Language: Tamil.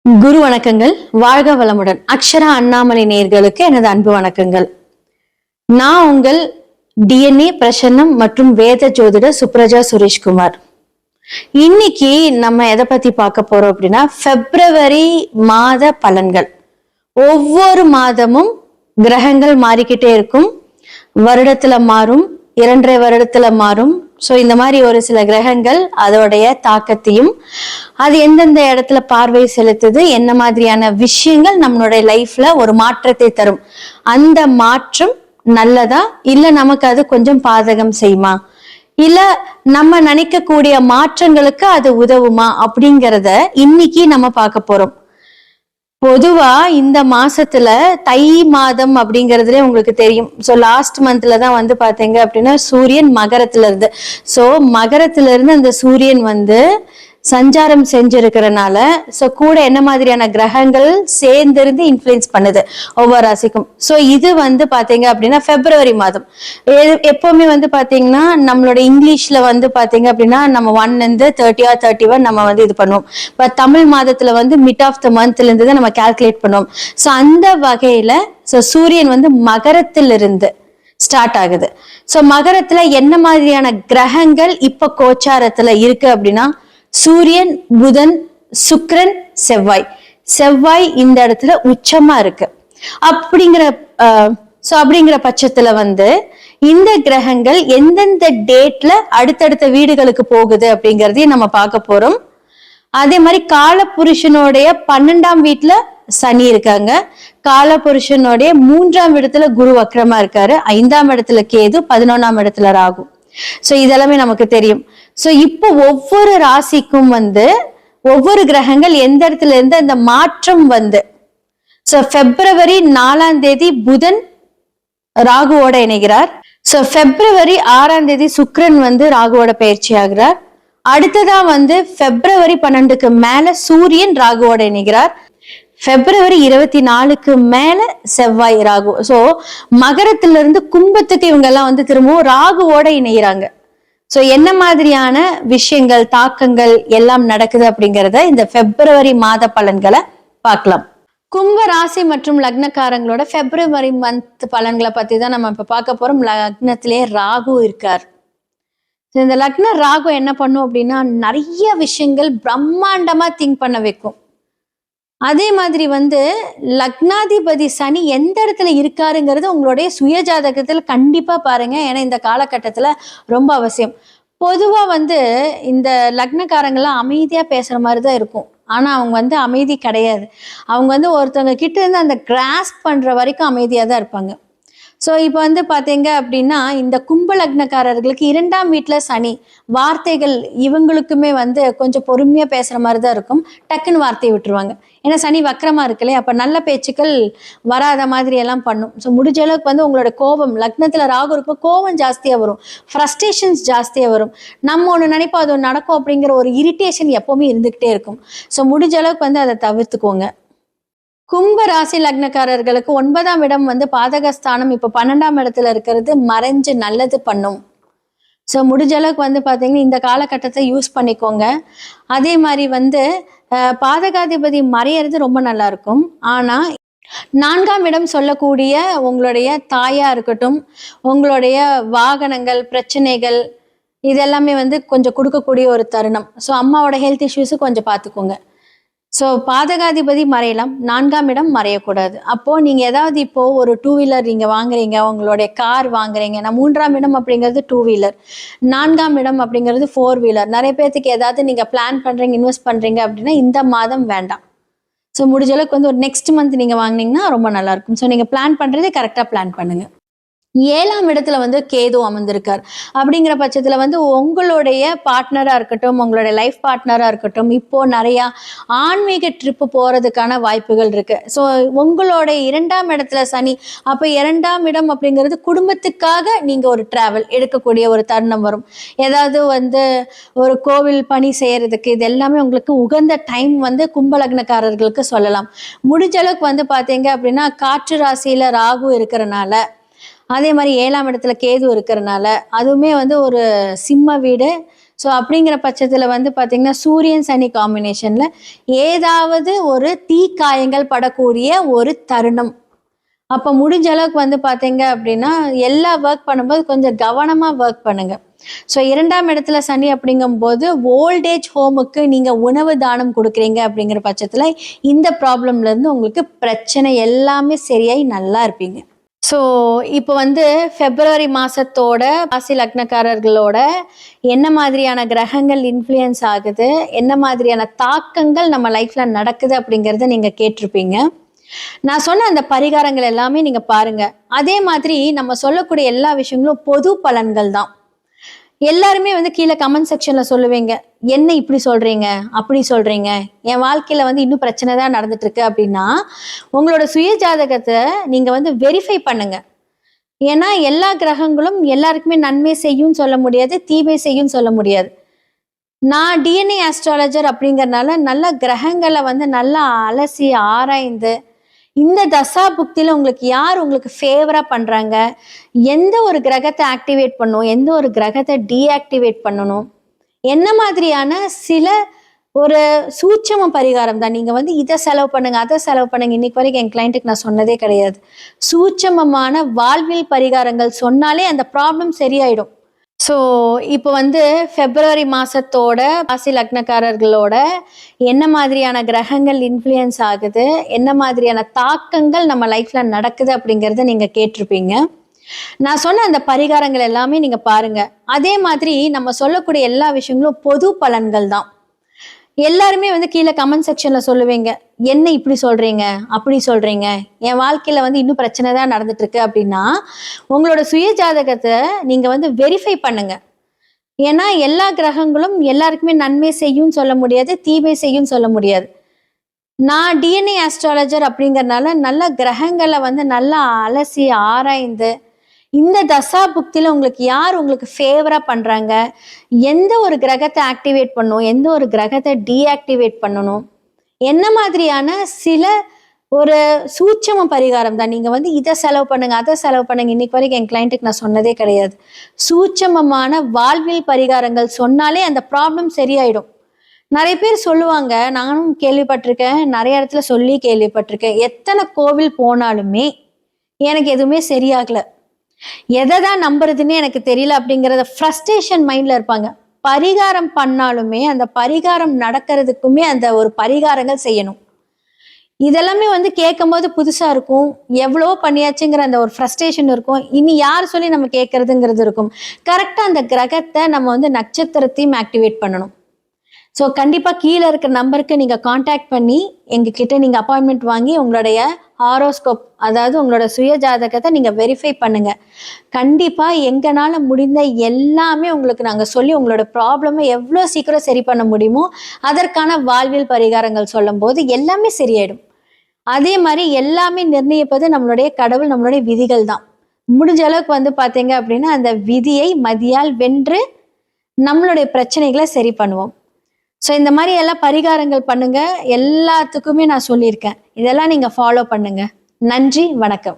குரு வணக்கங்கள். வாழ்க வளமுடன். அக்ஷரா அண்ணாமலை நேயர்களுக்கு எனது அன்பு வணக்கங்கள். நான் உங்கள் டிஎன்ஏ பிரசன்னம் மற்றும் வேத ஜோதிடர் சுப்ரஜா சுரேஷ்குமார். இன்னைக்கு நம்ம எதை பத்தி பார்க்க போறோம் அப்படின்னா, பிப்ரவரி மாத பலன்கள். ஒவ்வொரு மாதமும் கிரகங்கள் மாறிக்கிட்டே இருக்கும். வருடத்துல மாறும், 2.5 வருடத்துல மாறும். ஸோ இந்த மாதிரி ஒரு சில கிரகங்கள் அதோடைய தாக்கத்தையும், அது எந்தெந்த இடத்துல பார்வை செலுத்துது, என்ன மாதிரியான விஷயங்கள் நம்மளுடைய லைஃப்ல ஒரு மாற்றத்தை தரும், அந்த மாற்றம் நல்லதா இல்ல நமக்கு அது கொஞ்சம் பாதகம் செய்யுமா, இல்ல நம்ம நினைக்கக்கூடிய மாற்றங்களுக்கு அது உதவுமா அப்படிங்கிறத இன்னைக்கு நம்ம பார்க்க போறோம். பொதுவா இந்த மாசத்துல தை மாதம் அப்படிங்கறதுல உங்களுக்கு தெரியும். சோ லாஸ்ட் மந்த்ல தான் வந்து பாத்தீங்க அப்படின்னா சூரியன் மகரத்துல இருந்து, சோ மகரத்துல இருந்து அந்த சூரியன் வந்து சஞ்சாரம் செஞ்சிருக்கிறனால சோ கூட என்ன மாதிரியான கிரகங்கள் சேர்ந்திருந்து இன்ஃபுளுன்ஸ் பண்ணுது ஒவ்வொரு ராசிக்கும். சோ இது வந்து பாத்தீங்க அப்படின்னா பிப்ரவரி மாதம். எப்பவுமே வந்து பாத்தீங்கன்னா நம்மளோட இங்கிலீஷ்ல வந்து பாத்தீங்க அப்படின்னா நம்ம 1 இருந்து 30 or 31 நம்ம வந்து இது பண்ணுவோம். பட் தமிழ் மாதத்துல வந்து மிட் ஆஃப் த மந்த்ல இருந்து தான் நம்ம கால்குலேட் பண்ணுவோம். சோ அந்த வகையில சோ சூரியன் வந்து மகரத்திலிருந்து ஸ்டார்ட் ஆகுது. சோ மகரத்துல என்ன மாதிரியான கிரகங்கள் இப்ப கோச்சாரத்துல இருக்கு அப்படின்னா, சூரியன், புதன், சுக்கிரன், செவ்வாய் இந்த இடத்துல உச்சமா இருக்கு. அப்படிங்கிற பட்சத்துல வந்து இந்த கிரகங்கள் எந்தெந்த டேட்ல அடுத்தடுத்த வீடுகளுக்கு போகுது அப்படிங்கறதையும் நம்ம பார்க்க போறோம். அதே மாதிரி காலபுருஷனுடைய 12ஆம் வீட்டுல சனி இருக்காங்க. காலபுருஷனுடைய 3ஆம் இடத்துல குரு வக்ரமா இருக்காரு. 5ஆம் இடத்துல கேது, 11ஆம் இடத்துல ராகு. சோ இதெல்லாமே நமக்கு தெரியும். சோ இப்போ ஒவ்வொரு ராசிக்கும் வந்து ஒவ்வொரு கிரகங்கள் எந்த இடத்துல இருந்து அந்த மாற்றம் வந்து, சோ பிப்ரவரி 4ஆம் தேதி புதன் ராகுவோட இணைகிறார். சோ பிப்ரவரி 6ஆம் தேதி சுக்கிரன் வந்து ராகுவோட பயிற்சி ஆகிறார். அடுத்ததா வந்து பிப்ரவரி 12க்கு மேல சூரியன் ராகுவோட இணைகிறார். பிப்ரவரி 24க்கு மேல செவ்வாய் ராகு. சோ மகரத்துல இருந்து கும்பத்துக்கு இவங்க எல்லாம் வந்து திரும்பவும் ராகுவோட இணைகிறாங்க. சோ என்ன மாதிரியான விஷயங்கள், தாக்கங்கள் எல்லாம் நடக்குது அப்படிங்கறத இந்த பிப்ரவரி மாத பலன்களை பார்க்கலாம். கும்ப ராசி மற்றும் லக்னக்காரங்களோட பிப்ரவரி மந்த் பலன்களை பத்தி தான் நம்ம இப்ப பார்க்க போறோம். லக்னத்திலே ராகு இருக்கார். இந்த லக்ன ராகு என்ன பண்ணும் அப்படின்னா, நிறைய விஷயங்கள் பிரம்மாண்டமா திங்க் பண்ண வைக்கும். அதே மாதிரி வந்து லக்னாதிபதி சனி எந்த இடத்துல இருக்காருங்கிறது உங்களுடைய சுய ஜாதகத்துல கண்டிப்பா பாருங்க. ஏன்னா இந்த காலகட்டத்துல ரொம்ப அவசியம். பொதுவா வந்து இந்த லக்னக்காரங்கெல்லாம் அமைதியா பேசுற மாதிரிதான் இருக்கும். ஆனா அவங்க வந்து அமைதி கிடையாது. அவங்க வந்து ஒருத்தவங்க கிட்ட இருந்து அந்த கிராஸ்ப் பண்ற வரைக்கும் அமைதியா தான் இருப்பாங்க. ஸோ இப்போ வந்து பார்த்தீங்க அப்படின்னா, இந்த கும்ப லக்னக்காரர்களுக்கு 2ஆம் வீட்டில் சனி, வார்த்தைகள் இவங்களுக்குமே வந்து கொஞ்சம் பொறுமையாக பேசுகிற மாதிரி தான் இருக்கும். டக்குன்னு வார்த்தையை விட்டுருவாங்க. ஏன்னா சனி வக்கரமாக இருக்குல்லையே, அப்போ நல்ல பேச்சுக்கள் வராத மாதிரி எல்லாம் பண்ணும். ஸோ முடிஞ்ச அளவுக்கு வந்து உங்களோட கோபம், லக்னத்தில் ராகு இருக்கும், கோபம் ஜாஸ்தியாக வரும், ஃப்ரஸ்ட்ரேஷன்ஸ் ஜாஸ்தியாக வரும். நம்ம ஒன்று நினைப்போம் அது ஒன்று நடக்கும் அப்படிங்கிற ஒரு இரிட்டேஷன் எப்போவுமே இருந்துக்கிட்டே இருக்கும். ஸோ முடிஞ்ச அளவுக்கு வந்து அதை தவிர்த்துக்கோங்க. கும்ப ராசி லக்னக்காரர்களுக்கு 9ஆம் இடம் வந்து பாதகஸ்தானம். இப்போ 12ஆம் இடத்துல இருக்கிறது மறைஞ்சு நல்லது பண்ணும். ஸோ முடிஞ்ச அளவுக்கு வந்து பார்த்தீங்கன்னா இந்த காலகட்டத்தை யூஸ் பண்ணிக்கோங்க. அதே மாதிரி வந்து பாதகாதிபதி மறையிறது ரொம்ப நல்லா இருக்கும். ஆனால் 4ஆம் இடம் சொல்லக்கூடிய உங்களுடைய தாயா இருக்கட்டும், உங்களுடைய வாகனங்கள், பிரச்சனைகள் இதெல்லாமே வந்து கொஞ்சம் கொடுக்கக்கூடிய ஒரு தருணம். ஸோ அம்மாவோட ஹெல்த் இஷ்யூஸு கொஞ்சம் பார்த்துக்கோங்க. ஸோ பாதகாதிபதி மறையலாம், 4ஆம் இடம் மறையக்கூடாது. அப்போது நீங்கள் ஏதாவது இப்போது ஒரு 2 வீலர் நீங்கள் வாங்குறீங்க, உங்களுடைய கார் வாங்குறீங்க. நான் 3ஆம் இடம் அப்படிங்கிறது 2 வீலர், 4ஆம் இடம் அப்படிங்கிறது 4 வீலர். நிறைய பேர்த்துக்கு ஏதாவது நீங்கள் பிளான் பண்ணுறீங்க, இன்வெஸ்ட் பண்ணுறீங்க அப்படின்னா இந்த மாதம் வேண்டாம். ஸோ முடிஞ்ச அளவுக்கு வந்து ஒரு நெக்ஸ்ட் மந்த் நீங்கள் வாங்கினீங்கன்னா ரொம்ப நல்லாயிருக்கும். ஸோ நீங்கள் பிளான் பண்ணுறதே கரெக்டாக பிளான் பண்ணுங்கள். 7ஆம் இடத்துல வந்து கேது அமர்ந்திருக்கார். அப்படிங்கிற பட்சத்தில் வந்து உங்களுடைய பார்ட்னராக இருக்கட்டும், உங்களுடைய லைஃப் பார்ட்னராக இருக்கட்டும், இப்போது நிறையா ஆன்மீக ட்ரிப்பு போகிறதுக்கான வாய்ப்புகள் இருக்குது. ஸோ உங்களுடைய 2ஆம் இடத்துல சனி, அப்போ 2ஆம் இடம் அப்படிங்கிறது குடும்பத்துக்காக நீங்கள் ஒரு ட்ராவல் எடுக்கக்கூடிய ஒரு தருணம் வரும். ஏதாவது வந்து ஒரு கோவில் பணி செய்கிறதுக்கு இது எல்லாமே உங்களுக்கு உகந்த டைம் வந்து கும்பலக்னக்காரர்களுக்கு சொல்லலாம். முடிஞ்ச அளவுக்கு வந்து பார்த்தீங்க அப்படின்னா காற்று ராசியில் ராகு இருக்கிறனால, அதே மாதிரி 7ஆம் இடத்துல கேது இருக்கிறனால, அதுவுமே வந்து ஒரு சிம்ம வீடு, ஸோ அப்படிங்கிற பட்சத்தில் வந்து பார்த்தீங்கன்னா சூரியன் சனி காம்பினேஷனில் ஏதாவது ஒரு தீக்காயங்கள் படக்கூடிய ஒரு தருணம். அப்போ முடிஞ்ச அளவுக்கு வந்து பார்த்தீங்க அப்படின்னா எல்லா ஒர்க் பண்ணும்போது கொஞ்சம் கவனமாக ஒர்க் பண்ணுங்க. ஸோ 2ஆம் இடத்துல சனி அப்படிங்கும்போது ஓல்டேஜ் ஹோமுக்கு நீங்கள் உணவு தானம் கொடுக்குறீங்க அப்படிங்கிற பட்சத்தில் இந்த ப்ராப்ளம்லேருந்து உங்களுக்கு பிரச்சனை எல்லாமே சரியாகி நல்லா இருப்பீங்க. ஸோ இப்போ வந்து பிப்ரவரி மாதத்தோட ராசி லக்னக்காரர்களோட என்ன மாதிரியான கிரகங்கள் இன்ஃப்ளூயன்ஸ் ஆகுது, என்ன மாதிரியான தாக்கங்கள் நம்ம லைஃப்பில் நடக்குது அப்படிங்கிறத நீங்கள் கேட்டிருப்பீங்க. நான் சொன்ன அந்த பரிகாரங்கள் எல்லாமே நீங்கள் பாருங்கள். அதே மாதிரி நம்ம சொல்லக்கூடிய எல்லா விஷயங்களும் பொது பலன்கள் தான். எல்லாருமே வந்து கீழே கமெண்ட் செக்ஷனில் சொல்லுவீங்க, என்ன இப்படி சொல்கிறீங்க, அப்படி சொல்கிறீங்க, என் வாழ்க்கையில் வந்து இன்னும் பிரச்சனை தான் நடந்துட்டு இருக்கு அப்படின்னா உங்களோட சுய ஜாதகத்தை நீங்கள் வந்து வெரிஃபை பண்ணுங்க. ஏன்னா எல்லா கிரகங்களும் எல்லாருக்குமே நன்மை செய்யும் சொல்ல முடியாது, தீமை செய்யும் சொல்ல முடியாது. நான் டிஎன்ஏ ஆஸ்ட்ராலஜர் அப்படிங்கறதுனால நல்ல கிரகங்களை வந்து நல்லா அலசி ஆராய்ந்து இந்த தசா புக்தியில் உங்களுக்கு யார் உங்களுக்கு ஃபேவராக பண்ணுறாங்க, எந்த ஒரு கிரகத்தை ஆக்டிவேட் பண்ணணும், எந்த ஒரு கிரகத்தை டீஆக்டிவேட் பண்ணணும், என்ன மாதிரியான சில ஒரு சூட்சம பரிகாரம் தான். நீங்கள் வந்து இதை செலவு பண்ணுங்க, அதை செலவு பண்ணுங்க. இன்னைக்கு வரைக்கும் என் கிளைண்ட்டுக்கு நான் சொன்னதே கிடையாது. சூட்சமமான வாழ்வியல் பரிகாரங்கள் சொன்னாலே அந்த ப்ராப்ளம் சரியாயிடும். ஸோ இப்போ வந்து பிப்ரவரி மாதத்தோட ராசி லக்னக்காரர்களோட என்ன மாதிரியான கிரகங்கள் இன்ஃப்ளூயன்ஸ் ஆகுது, என்ன மாதிரியான தாக்கங்கள் நம்ம லைஃப்பில் நடக்குது அப்படிங்கிறத நீங்கள் கேட்டிருப்பீங்க. நான் சொன்ன அந்த பரிகாரங்கள் எல்லாமே நீங்கள் பாருங்கள். அதே மாதிரி நம்ம சொல்லக்கூடிய எல்லா விஷயங்களும் பொது பலன்கள் தான். எல்லாருமே வந்து கீழே கமெண்ட் செக்ஷனில் சொல்லுவீங்க, என்ன இப்படி சொல்கிறீங்க, அப்படி சொல்கிறீங்க, என் வாழ்க்கையில் வந்து இன்னும் பிரச்சனை தான் நடந்துட்டு இருக்கு அப்படின்னா உங்களோட சுய ஜாதகத்தை நீங்கள் வந்து வெரிஃபை பண்ணுங்க. ஏன்னா எல்லா கிரகங்களும் எல்லாருக்குமே நன்மை செய்யும் சொல்ல முடியாது, தீமை செய்யும் சொல்ல முடியாது. நான் டிஎன்ஏ ஆஸ்ட்ராலஜர் அப்படிங்கறதுனால நல்ல கிரகங்களை வந்து நல்லா அலசி ஆராய்ந்து இந்த தசா புக்தியில் உங்களுக்கு யார் உங்களுக்கு ஃபேவராக பண்ணுறாங்க, எந்த ஒரு கிரகத்தை ஆக்டிவேட் பண்ணணும், எந்த ஒரு கிரகத்தை டீஆக்டிவேட் பண்ணணும், என்ன மாதிரியான சில ஒரு சூட்சம பரிகாரம் தான். நீங்கள் வந்து இதை செலவு பண்ணுங்க, அதை செலவு பண்ணுங்க. இன்னைக்கு வரைக்கும் என் கிளைண்ட்டுக்கு நான் சொன்னதே கிடையாது. சூட்சமமான வாழ்வியல் பரிகாரங்கள் சொன்னாலே அந்த ப்ராப்ளம் சரியாயிடும். நிறைய பேர் சொல்லுவாங்க, நானும் கேள்விப்பட்டிருக்கேன், நிறைய இடத்துல சொல்லி கேள்விப்பட்டிருக்கேன், எத்தனை கோவில் போனாலுமே எனக்கு எதுவுமே சரியாகலை, எதை தான் நம்புறதுன்னு எனக்கு தெரியல அப்படிங்கிறத ஃப்ரஸ்ட்ரேஷன் மைண்ட்ல இருப்பாங்க. பரிகாரம் பண்ணாலுமே அந்த பரிகாரம் நடக்கிறதுக்குமே அந்த ஒரு பரிகாரங்கள் செய்யணும். இதெல்லாமே வந்து கேட்கும் போது புதுசா இருக்கும், எவ்வளவோ பண்ணியாச்சுங்கிற அந்த ஒரு ஃப்ரஸ்ட்ரேஷன் இருக்கும். இனி யார் சொல்லி நம்ம கேட்கறதுங்கிறது இருக்கும். கரெக்டாக அந்த கிரகத்தை நம்ம வந்து நட்சத்திரத்தையும் ஆக்டிவேட் பண்ணணும். ஸோ கண்டிப்பாக கீழே இருக்கிற நம்பருக்கு நீங்கள் காண்டாக்ட் பண்ணி எங்ககிட்ட நீங்கள் அப்பாயின்மெண்ட் வாங்கி உங்களுடைய ஹாரோஸ்கோப், அதாவது உங்களோட சுய ஜாதகத்தை நீங்கள் வெரிஃபை பண்ணுங்கள். கண்டிப்பாக எங்களால் முடிந்த எல்லாமே உங்களுக்கு நாங்கள் சொல்லி உங்களோட ப்ராப்ளமை எவ்வளோ சீக்கிரம் சரி பண்ண முடியுமோ அதற்கான வாழ்வியல் பரிகாரங்கள் சொல்லும் போது எல்லாமே சரியாயிடும். அதே மாதிரி எல்லாமே நிர்ணயிப்பது நம்மளுடைய கடவுள், நம்மளுடைய விதிகள் தான். முடிஞ்ச அளவுக்கு வந்து பார்த்தீங்க அப்படின்னா அந்த விதியை மதியால் வென்று நம்மளுடைய பிரச்சனைகளை சரி பண்ணுவோம். ஸோ இந்த மாதிரி எல்லாம் பரிகாரங்கள் பண்ணுங்க. எல்லாத்துக்குமே நான் சொல்லியிருக்கேன், இதெல்லாம் நீங்கள் ஃபாலோ பண்ணுங்க. நன்றி, வணக்கம்.